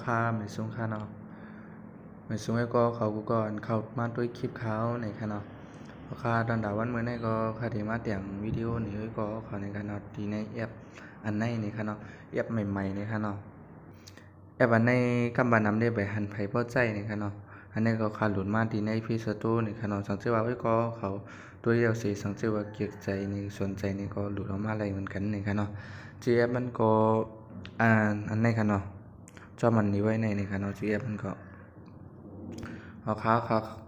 ค่าไม่สูงค่าเนาะไม่สูงให้ก็เขาก่อนเข้ามาด้วยคลิปเขาในค่ะเนาะค่าตอนดาวันเมื่อไหร่ก็ค่าที่มาแต่งวิดีโอนี่ก็เขาในค่ะเนาะที่ในแอปอันไหนนี่ค่ะเนาะแอปใหม่ๆนี่ค่ะเนาะแอปอันในกำบานำได้ไปหันไผพอใจนี่ค่ะเนาะอันนี้ก็ค่าโหลดมาที่ใน Play Store นี่ค่ะเนาะสังเกตว่าก็เขาตัวเดียวสิสังเกตว่าเกี่ยวใจนี่สนใจนี่ก็โหลดออกมาอะไรเหมือนกันนี่ค่ะเนาะที่แอปมันก็อันไหนค่ะเนาะจอมันนี่ไว้ในนี่ค่ะเนาะที่แอปมันก็เขา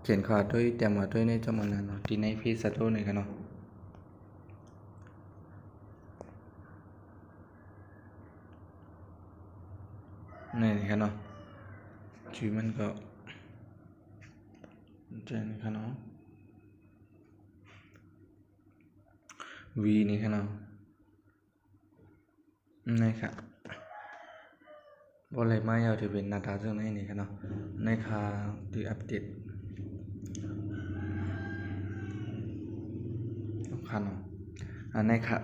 เขียนขาด้วยเตรียมมาด้วยในจอมันนั้นเนาะที่ใน Play Store นี่ค่ะเนาะนี่ค่ะเนาะชื่อมันก็เจนค่ะเนาะ V นี่ค่ะเนาะนี่ค่ะบ่เลยมาเอาที่เป็นหน้าตาจังได๋นี่ค่ะเนาะในค่าที่อัปเดตค่ะเนาะอันในค่ะ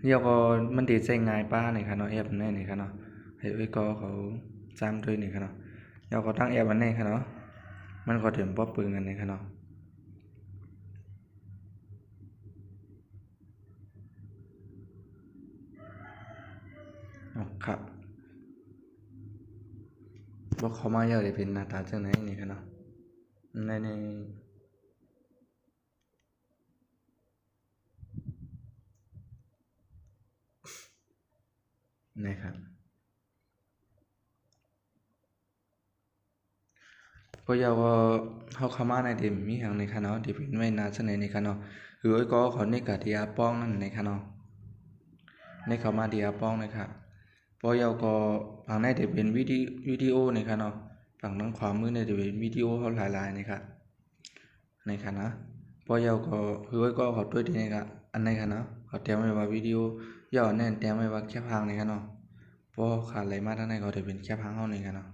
เดี๋ยวก็มันสิใช้ง่ายปานนี่ค่ะเนาะแอปอันนี้นี่ค่ะเนาะให้ก็เขาจำด้วยนี่ค่ะเนาะเดี๋ยวก็ตั้งแอปอันนี้ค่ะเนาะมันก็ถึงบ่ปึงกันนี่ค่ะเนาะครับบ่เข้ามาแล้วสิเป็นหน้าตาจังได๋นี่ค่ะเนาะในครับก็อยากว่าเฮาเข้ามาในที่มีหยังนี่ค่ะเนาะที่เป็นไว้หน้าจังได๋นี่ค่ะเนาะคือก็เขานี่ก็ที่อาป้องนั่นนี่ค่ะเนาะในเข้ามาที่อาป้องนี่ค่ะพอยาวก็ฝั่งในจะเป็นวิดีโอนี่ค่ะเนาะฝั่งทางขวามือเนี่ยจะเป็นวิดีโอเฮาหลายๆนี่ค่ะในค่ะนะพอยาวก็คือก็เขาด้วยที่นี่ค่ะอันในค่ะเนาะเขาเตรียมไว้ว่าวิดีโอยาวแน่นเตรียมไว้ว่าแคปภาพนี่ค่ะเนาะพอขาดอะไรมาทางในก็จะเป็นแคปภาพเฮานี่ค่ะเนาะ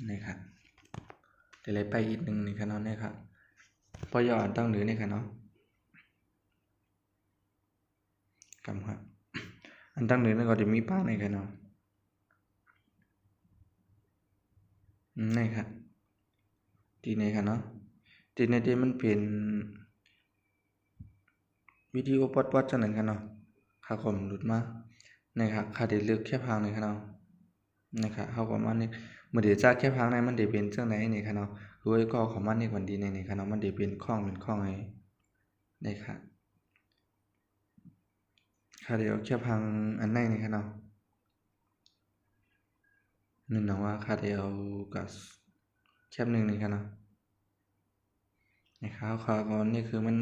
นี่ค่ะเดี๋ยวเลยไปอีกนึงนี่ค่ะเนาะนี่ค่ะพอยาวอันตั้งหรือนี่ค่ะเนาะกำครับอันตั้งหรือนั่นก็จะมีป้ายนี่ค่ะเนาะนี่ค่ะที่นี่ค่ะเนาะที่ในที่มันเป็นวิดีโอปอดๆจังนั้นค่ะเนาะค่าคอมหลุดมานะครับค่าได้เลือกแค่ภาคนี่ค่ะเนาะนะครับเฮาก็มานี่มื้อนี้จากแค่ภาคในมันได้เป็นจังได๋นี่ค่ะเนาะคือก็เข้ามาในวันดีนี่ค่ะเนาะมันได้เป็นของให้นี่ค่ะค่าได้เอาแค่ภาคอันไหนนี่ค่ะเนาะนี่เนาะว่าค่าได้เอาก็แคปหนึ่งนี่ค่ะเนาะนะครับก็นี่คือมัน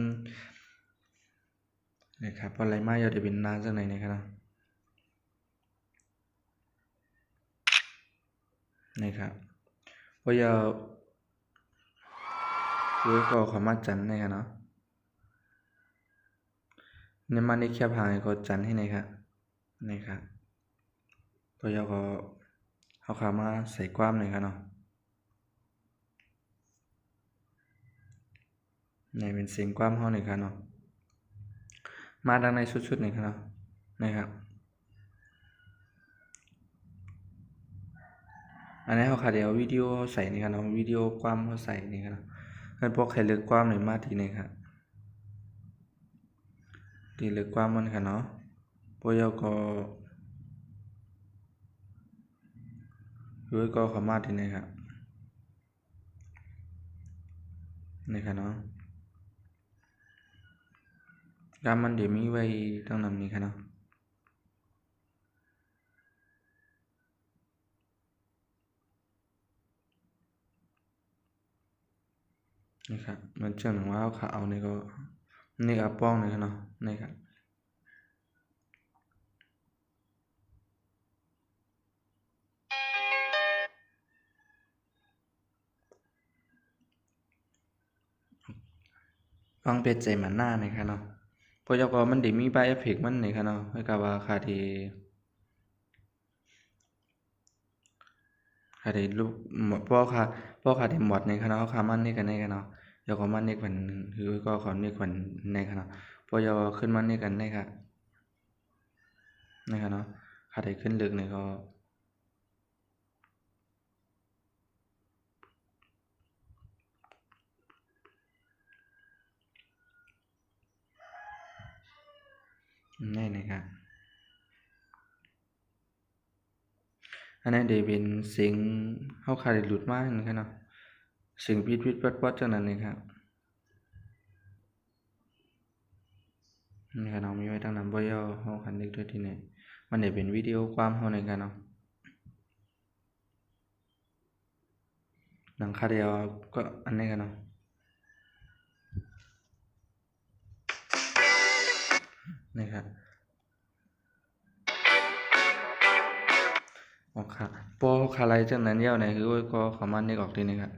นะครับอะไรมาอย่าได้เป็นนานจังได๋นี่ค่ะเนาะนี่ครับบ่อยากคือก็เข้ามาจันนี่ค่ะเนาะนี่มานี่แคปภาคก็จันให้นี่ค่ะนี่ครับบ่อยากก็เฮาเข้ามาใส่ความนี่ค่ะเนาะนี่เป็นเสียงความเฮานี่ค่ะเนาะมาดังในชุดๆนี่ค่ะเนาะนี่ครับอันนี้เฮาขาดได้เอาวิดีโอใส่นี่ค่ะเนาะวิดีโอความเฮาใส่นี่ค่ะเนาะเพิ่นพวกให้เลือกความนี่มาที่นี่ครับที่เลือกความมันค่ะเนาะบ่อยากก็คือก็เข้ามาที่นี่ครับนี่ค่ะเนาะกามมันเดี๋ยวมีไว้ตรงนั้นนี่ค่ะเนาะนี่ครับมันจังว่าเขาเอานี่ก็นี่ก็ป้องนี่ค่ะเนาะนี่ครับฟังเป็ดใจมันหน้านี่ค่ะเนาะพอยากก็มันได้มีใบเอฟเฟกต์มันนี่ค่ะเนาะคือกับว่าค่าที่รูปพอค่าที่หมดนี่ค่ะเนาะค่ามันนี่ก็นี่ค่ะเนาะแล้วก็มันนี่กันคือก็เขานี่กันนี่ค่ะเนาะพอยากขึ้นมานี่กันนี่ค่ะนี่ค่ะเนาะ ค่าได้ขึ้นลึกนี่ก็นี่นะครับอันนั้นได้เป็นเสียงเฮาค่าได้หลุดมานะครับเนาะเสียงปิดๆปัดๆจังนั้นนะครับนี่ครับเนาะมีไว้ทางนั้นบ่ยาวเฮาคันนึกด้วยที่นี่มันได้เป็นวิดีโอความเฮาในกันเนาะหนังค่าเดียวก็อันนี้กันเนาะนี่ครับออกค่ะพอค่าไรจังนั้นยาวนี่คือก็เข้ามานึกออกทีนี่ครับ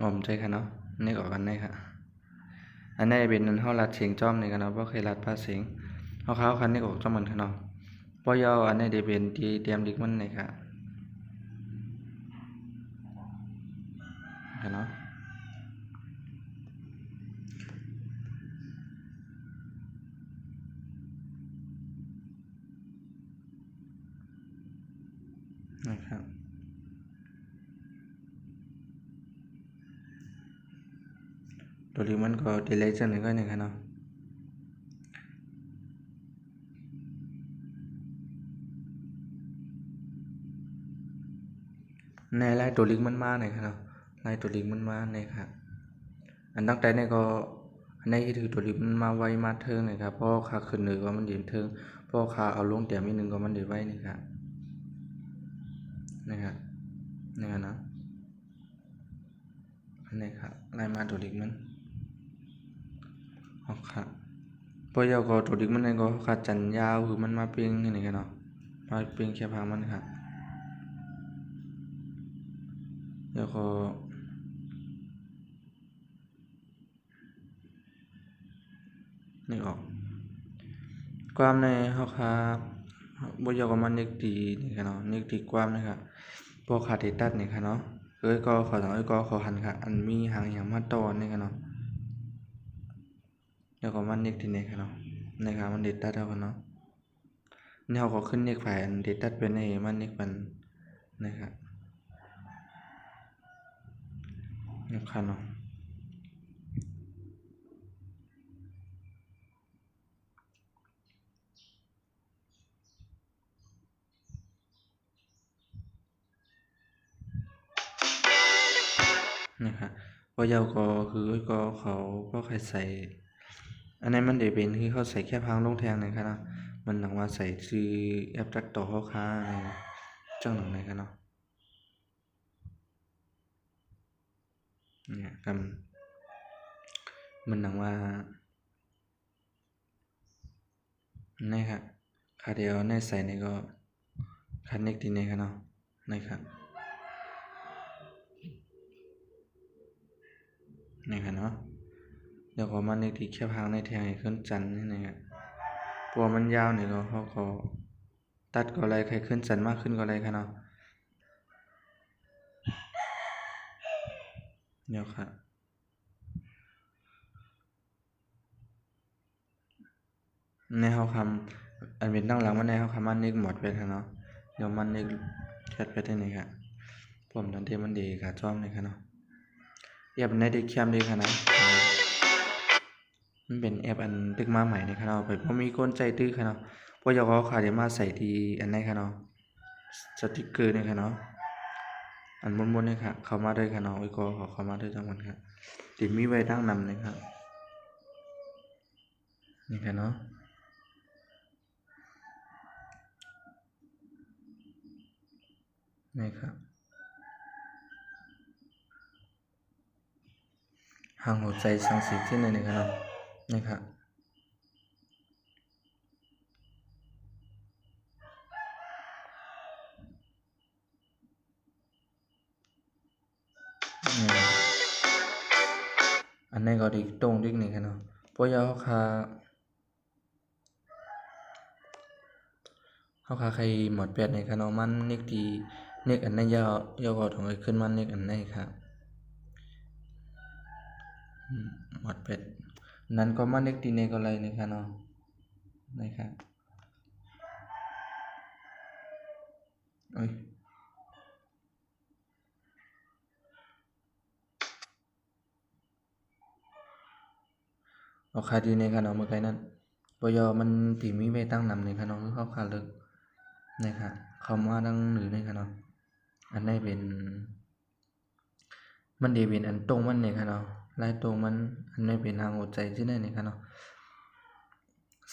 อ้อมใจค่ะเนาะนึกออกกันได้ครับอันนี้เป็นเฮารัดเสียงจ้อมนี่กันเนาะบ่เคยรัดพาเสียงเฮาคันนึกออกจังมันค่ะเนาะบ่ยาวอันนี้ได้เป็นที่เตรียมดิกมันนี่ครับเนาะนะครับตัวนี้มันก็ดีเลย์จังนึงก็นี่ครับเนาะในไล่ตัวลิงมันมานี่ครับเนาะไล่ตัวลิงมันมานี่ครับอันตั้งแต่นี่ก็อันนี้คือตัวลิงมันมาไวมาเทิงนี่ครับเพราะค่าขึ้นนึกว่ามันยืนเทิงเพราะค่าเอาลงแต้มนิดนึงก็มันได้ไวนี่ครับนะครับนี่ครับเนาะอันนี้ครับไล่มาตัวลิงมันออกครับพอยาวก็ตัวลิงมันนี่ก็ขาดจันยาวคือมันมาเปียงนี่ครับเนาะมาเปียงแค่พังมันครับแล้วก็นึกออกความในเฮาครับบ่อยากว่ามันนึกดีนี่ครับเนาะนึกดีความนะครับพอขาดที่ตัดนี่ครับเนาะก็ขอต้องก็ขอหันครับอันมีหางหยังมาต่อนี่ครับเนาะแล้วก็มันนึกที่นี่ครับเนาะนี่ครับมันเด็ดตัดเอาครับเนาะนี่เฮาก็ขึ้นนึกไผอันเด็ดตัดเป็นให้มันนึกมันนะครับนะครับเนาะนะครับพอยาวก็คือก็เขาก็ใครใส่อันนั้นมันได้เป็นคือเขาใส่แค่พังลงแทงนะครับเนาะมันหนังว่าใส่ชื่อแอปตัดต่อเฮาค้าจังหนังไหนครับเนาะเนี่ยครับมันหนังว่านี่ครับค่าเดียวในใส่นี่ก็คันเน็กที่นี่ครับเนาะนี่ครับนี่ครับเนาะเดี๋ยวก็มันเน็กที่แค่พังในแทงให้ขึ้นจันทร์นี่นะครับเพราะว่ามันยาวนี่ก็เขาก็ตัดก็อะไรใครขึ้นจันทร์มากขึ้นก็อะไรครับเนาะเดี๋ยวครับในเฮาคำอันเป็นตั้งหลังมันในเฮาคำมันเน็กหมดไปครับเนาะเดี๋ยวมันเน็กแคทไปที่นี่ครับผมทันทีมันดีครับจ้อมนี่ครับเนาะแอปในเด็กแคมดีครับนะมันเป็นแอปอันตึกมาใหม่นี่ครับเนาะไปบ่มีคนใจตื้อครับเนาะพวกเจ้าก็ขาได้มาใส่ที่อันไหนครับเนาะสติกเกอร์นี่ครับเนาะอันบนๆนี่ครับเข้ามาด้วยครับเนาะก็ขอเข้ามาด้วยจังมันครับที่มีไว้ดั้งนำนี่ครับนี่ครับเนาะนี่ครับหางหัวใจสังสีที่ไหนนี่ครับเนาะนี่ครับอืมอันนี้ก็ดีตรงดิกนี่ครับเนาะพวกเจ้าเขาใครหมดแปดนี่ครับเนาะมันนิกที่นิกอันนั้นยาวก็ต้องขึ้นมานิกอันนี้ครับหมดเป็ดนั้นก็มาเน็กตีเนก็เลยนะครับเนาะนะครับ เอ้ยเอาคาดีในค่ะเนาะเมื่อไกลนั้นปยมันที่มีไว้ตั้งนำในค่ะเนาะคือเข้าคาเลิกนะครับคำว่าดังหรือในค่ะเนาะอันนี้เป็นมันได้เป็นอันตรงมันในค่ะเนาะลายตรงมันอันนี้เป็นทางหัวใจที่ได้ในค่ะเนาะ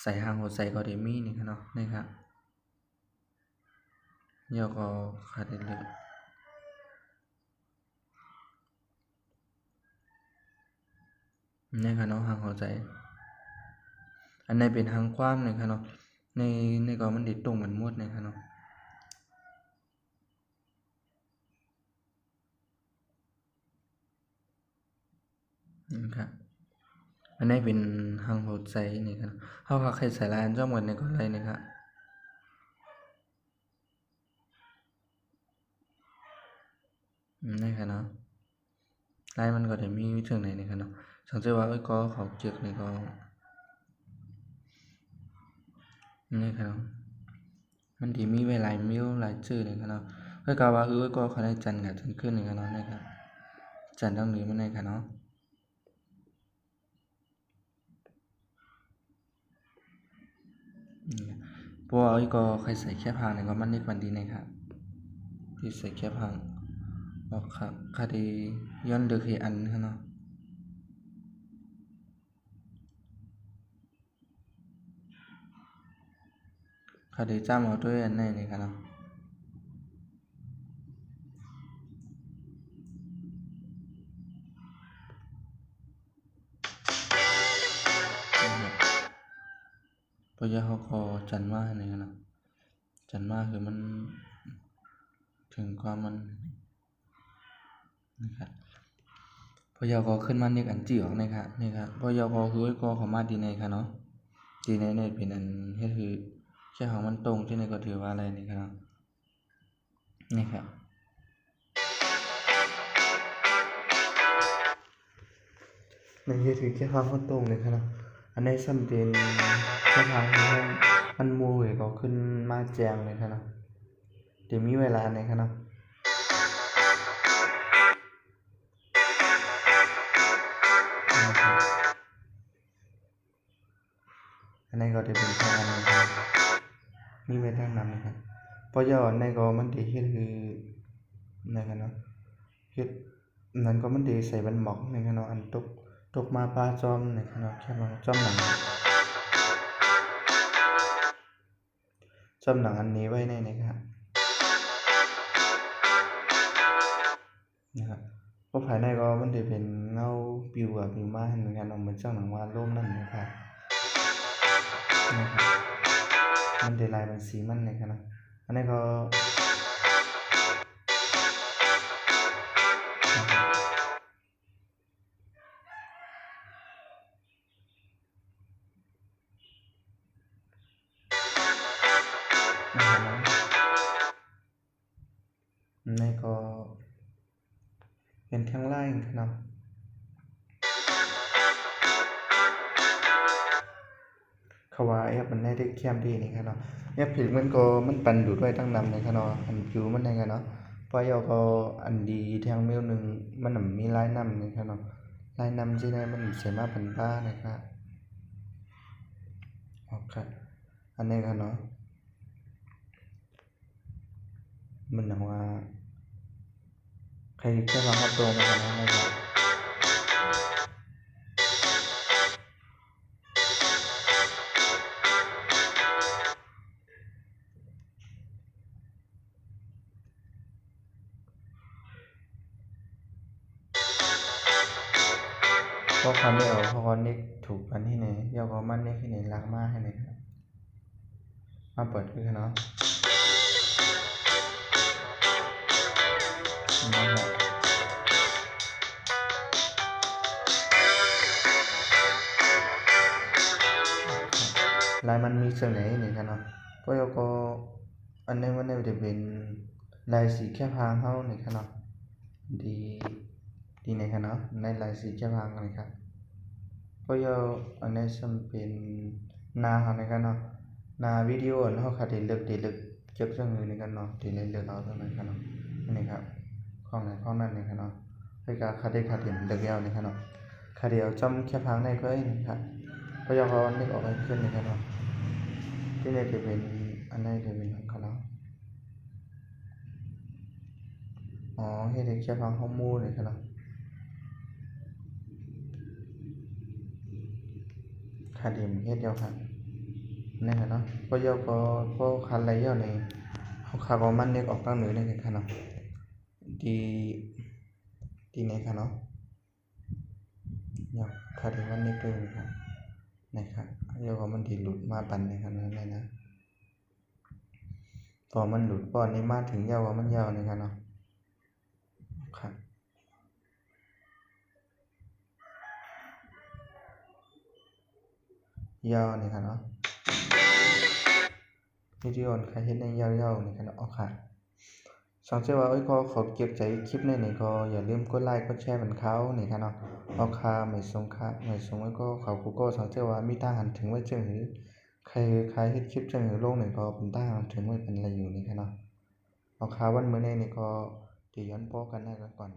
ใส่ทางหัวใจก็ได้มีนี่ค่ะเนาะนะครับยก็คาได้เลิกนี่ค่ะเนาะทางหัวใจอันนี้เป็นทางความนี่ค่ะเนาะในก็มันได้ตรงกันหมดนี่ค่ะเนาะครับอันนี้เป็นทางหัวใจนี่ครับเฮาพักให้ใส่ลายอันจ้อมกันในก็เลยนี่ครับนี่ค่ะเนาะลายมันก็ได้มีถึงไหนนี่ค่ะเนาะสังเกตว่าก็เขาจึกนี่ก็นี่ค่ะเนาะมันที่มีไว้หลายมิ้วหลายชื่อนี่ค่ะเนาะก็ว่าก็เขาได้จันทร์กับจันทร์ขึ้นนี่ค่ะเนาะนี่ครับจันทร์ต้องนี้มันนี่ค่ะเนาะเพราะว่าก็ใครใส่แค่พางนี่ก็มันนิดมันดีนะครับที่ใส่แค่พางออกครับคดีย้อนเดือคืออันค่ะเนาะคดีจ้ามเอาด้วยอันไหนนี่ค่ะเนาะเพราะยาเขาก็จันว่านี่ค่ะเนาะจันว่าคือมันถึงความมันนะครับพอยก็ขึ้นมานี่กันจี้ออกนะครับนี่ครับพอยก็คือก็เข้ามาดีในค่ะเนาะดีในเนี่ยเป็นอันเฮ็ดคือแค่ของมันตรงที่ในก็ถือว่าอะไรนี่ครับนี่ครับในเฮ็ดคือแค่ของมันตรงเลยครับเนาะอันนี้ซ้ำเป็นแค่ทางที่มันมัวเว้ยก็ขึ้นมาแจ้งเลยครับเนาะเดี๋ยวมีเวลาในครับเนาะอันนี้ก็จะเป็นแค่อันนี้ครับมีไว้ทางนั้นนะครับเพราะยอดในก็มันได้เฮ็ดคือนั่นกันเนาะเฮ็ดนั่นก็มันได้ใส่บันหมอกนี่กันเนาะอันตกมาปลาจอมนี่กันเนาะแค่ว่าจอมหนังอันนี้ไว้ในนี่ครับนะครับเพราะภายในก็มันได้เป็นเงาปิวปิวมาเหมือนกันเนาะเหมือนเจ้าหนังวาดรูปนั่นนะครับมันได้ลายเป็นสีมันนี่กันเนาะอันนี้ก็ในก็เป็นทางไล่เนาะเขาว่าแอปมันได้เข้มดีนี่ครับเนาะแอปผิดมันก็มันปันดูดไว้ตั้งนำนี่ครับเนาะอันผิวมันนี่ครับเนาะเพราะยอก็อันดีแทงเมลนึงมันมีลายนำนี่ครับเนาะลายนำที่ได้มันสามารถเป็นบ้านะครับโอเคอันนี้ครับเนาะมันหนังว่าใครจะมาเข้าตรงกันนะครับเพราะคำไม่ออกเพราะว่านิกถูกอันที่ไหนยอก็มันนิกที่ไหนล้างมาให้ไหนครับมาเปิดคือเนาะลายมันมีส่วนไหนนี่ครับเนาะเพราะยอก็อันนี้มันจะเป็นลายสีแค่พางเท่านี่ครับเนาะดีดีในครับเนาะในลายสีแค่พางนี่ครับเพราะยออันนี้จะเป็นนาเขาในครับเนาะนาวิดีโอเขาขาดเลือก ก็บจังหือในกันเนาะที่เล่นเลือกเอาตรงนั้นครับเนาะนี่ครับข้องไหนข้องนั้นนี่ครับเนาะให้การคาเดคาเดียนเลือกเอานี่ครับเนาะคาเดียวจำแค่พังในก็ไอ้นี่ครับก็ยอมเขานึกออกขึ้นนี่ครับเนาะที่นี่จะเป็นอันไหนจะเป็นของเขาเนาะอ๋อให้เด็กแค่พังข้อมูลนี่ครับเนาะคาเดียมเฮ็ดเดียวครับนี่ครับเนาะก็ยอมก็คันไรเยอะในเขาขาก็มันนึกออกตั้งเหนือนี่ครับเนาะดีไหนครับเนาะยกคาเดียมันนึกด้วยครับนะครับเรียกว่ามันที่หลุดมาปันนะครับนั่นเลยนะพอมันหลุดป้อนนี้มาถึงยาวว่ามันยาวนะครับเนาะครับยาวนี่ครับเนาะวิดีโอใครเห็นในยาวๆนี่ครับเนาะค่ะสองเจ้าว่าก็ขอเก็บใจคลิปในนี่ก็อย่าลืมกดไลค์กดแชร์เหมือนเขานี่ครับเนาะค่ะไม่ส่งค่ะไม่ส่งไว้ก็เขาก็สองเจ้าว่ามีตั้งหันถึงไว้เจอหรือใครเฮ็ดคลิปเจอหรือลงนี่ก็เป็นตั้งหันถึงไว้เป็นอะไรอยู่นี่ครับเนาะค่ะวันมื้อนี้นี่ก็ที่ย้อนโปกันได้ก่อน